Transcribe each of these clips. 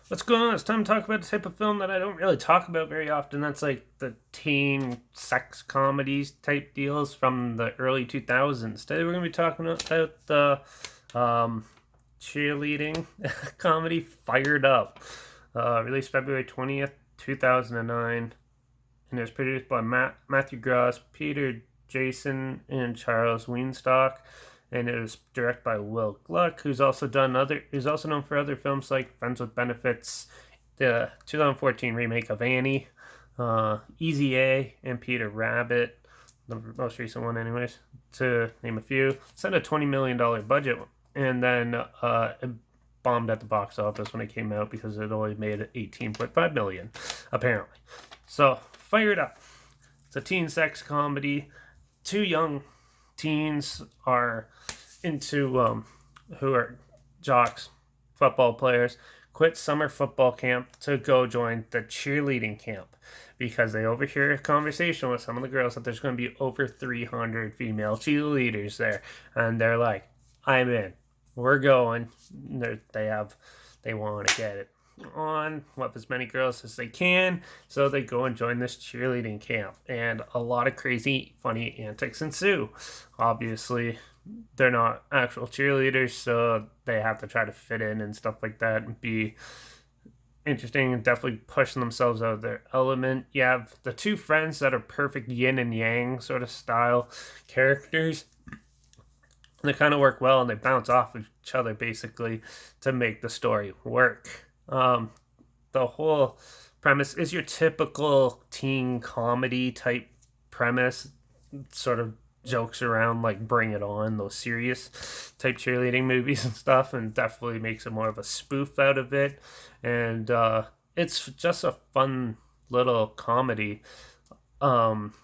What's going on? It's time to talk about the type of film that I don't really talk about very often. That's like the teen sex comedies type deals from the early 2000s. Today we're going to be talking about the um, cheerleading comedy Fired Up, released February 20th, 2009. And it was produced by Matthew Gross, Peter Jason, and Charles Weinstock. And it was directed by Will Gluck, who's also known for other films like Friends with Benefits, the 2014 remake of Annie, Easy A, and Peter Rabbit, the most recent one, anyways, to name a few. It's had a $20 million budget, and then it bombed at the box office when it came out because it only made 18.5 million, apparently. So, Fired Up. It's a teen sex comedy. Two young teens are into who are jocks, football players, quit summer football camp to go join the cheerleading camp because they overhear a conversation with some of the girls that there's going to be over 300 female cheerleaders there, and they're like, "I'm in. We're going." They want to get it on with as many girls as they can, so they go and join this cheerleading camp, and a lot of crazy, funny antics ensue. Obviously, they're not actual cheerleaders, so they have to try to fit in and stuff like that and be interesting and definitely pushing themselves out of their element. You have the two friends that are perfect yin and yang sort of style characters. They kind of work well and they bounce off of each other basically to make the story work. The whole premise is your typical teen comedy type premise, sort of jokes around like Bring It On, those serious type cheerleading movies and stuff, and definitely makes it more of a spoof out of it. And it's just a fun little comedy. Um,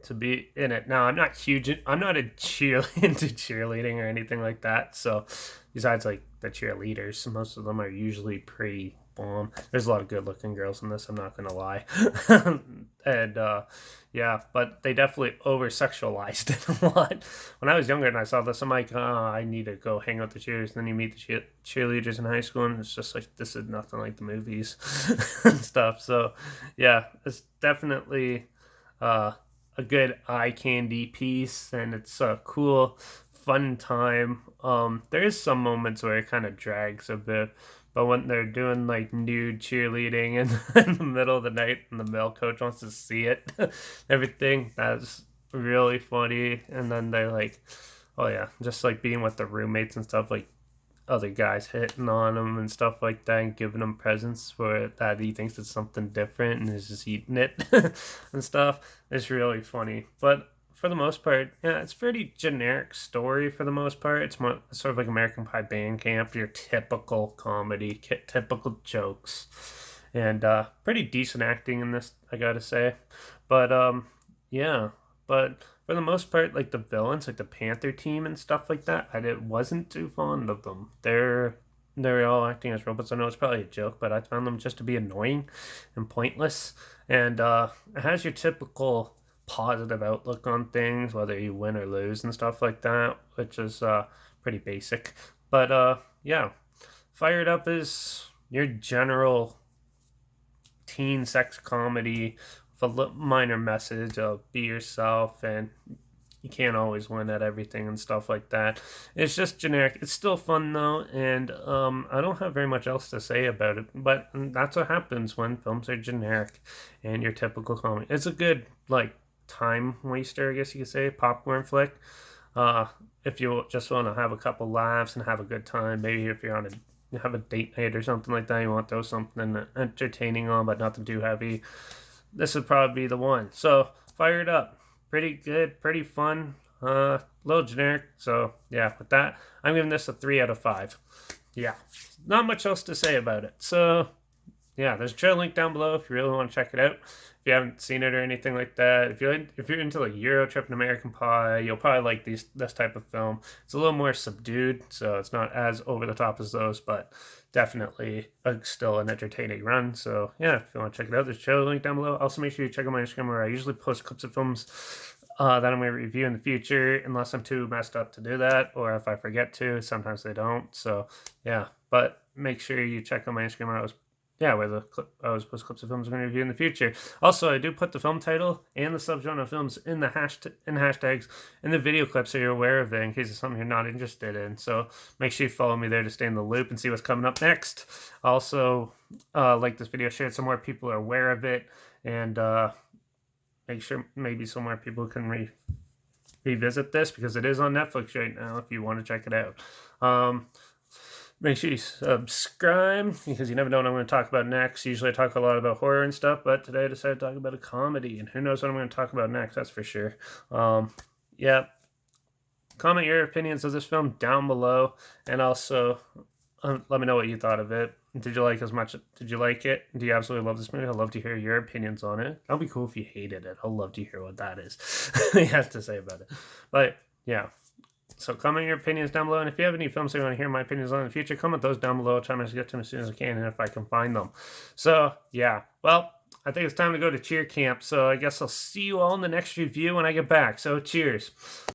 to be in it. Now, I'm not huge. I'm not a into cheerleading or anything like that. So, besides like the cheerleaders, most of them are usually pretty bomb. There's a lot of good-looking girls in this. I'm not gonna lie, and yeah, but they definitely over sexualized it a lot. When I was younger and I saw this, I'm like, oh, I need to go hang out with the cheers. And then you meet the cheerleaders in high school, and it's just like this is nothing like the movies and stuff. So, yeah, it's definitely. A good eye candy piece, and it's a cool, fun time. There is some moments where it kind of drags a bit, but when they're doing like nude cheerleading in the middle of the night, and the male coach wants to see it, everything that's really funny. And then they're like, oh yeah, just like being with the roommates and stuff, like other guys hitting on him and stuff like that and giving him presents for it that he thinks it's something different and is just eating it and stuff. It's really funny. But for the most part, yeah, it's pretty generic story for the most part. It's more sort of like American Pie Band Camp, your typical comedy, typical jokes, and pretty decent acting in this, I gotta say. But yeah, but for the most part, like the villains, like the Panther team and stuff like that, wasn't too fond of them. They're all acting as robots. I know it's probably a joke, but I found them just to be annoying and pointless. And it has your typical positive outlook on things, whether you win or lose and stuff like that, which is pretty basic. But yeah, Fired Up is your general teen sex comedy with a minor message of be yourself, and you can't always win at everything and stuff like that. It's just generic. It's still fun though, and I don't have very much else to say about it. But that's what happens when films are generic and your typical comedy. It's a good like time waster, I guess you could say, popcorn flick. Uh, if you just want to have a couple laughs and have a good time, maybe if you're on a you have a date night or something like that, you want to throw something entertaining on, but nothing too heavy, this would probably be the one. So, Fired Up. Pretty good, pretty fun, a little generic. So, yeah, with that, I'm giving this a 3 out of 5. Yeah, not much else to say about it. So, yeah, there's a trail link down below if you really want to check it out. If you haven't seen it or anything like that, if you're into like Euro Trip and American Pie, you'll probably like this type of film. It's a little more subdued, so it's not as over the top as those, but definitely still an entertaining run. So yeah, if you want to check it out, there's a trail link down below. Also, make sure you check out my Instagram where I usually post clips of films that I'm going to review in the future, unless I'm too messed up to do that, or if I forget to. Sometimes they don't. So yeah, but make sure you check out my Instagram where I was yeah, where the I was post clips of films I'm going to review in the future. Also, I do put the film title and the subgenre of films in the hashtags in the video clip, so you're aware of it in case it's something you're not interested in. So make sure you follow me there to stay in the loop and see what's coming up next. Also, like this video, share it so more people are aware of it, and make sure maybe some more people can revisit this because it is on Netflix right now if you want to check it out. Make sure you subscribe because you never know what I'm going to talk about next. Usually I talk a lot about horror and stuff, but today I decided to talk about a comedy, and who knows what I'm going to talk about next, that's for sure. Yeah. Comment your opinions of this film down below, and also let me know what you thought of it. Did you like it? Do you absolutely love this movie? I'd love to hear your opinions on it. That'll be cool if you hated it. I'd love to hear what that is. He has to say about it. But yeah. So comment your opinions down below, and if you have any films that you want to hear my opinions on in the future, comment those down below. I'll try to get to them as soon as I can, and if I can find them. So yeah, well, I think it's time to go to cheer camp. So I guess I'll see you all in the next review when I get back. So cheers.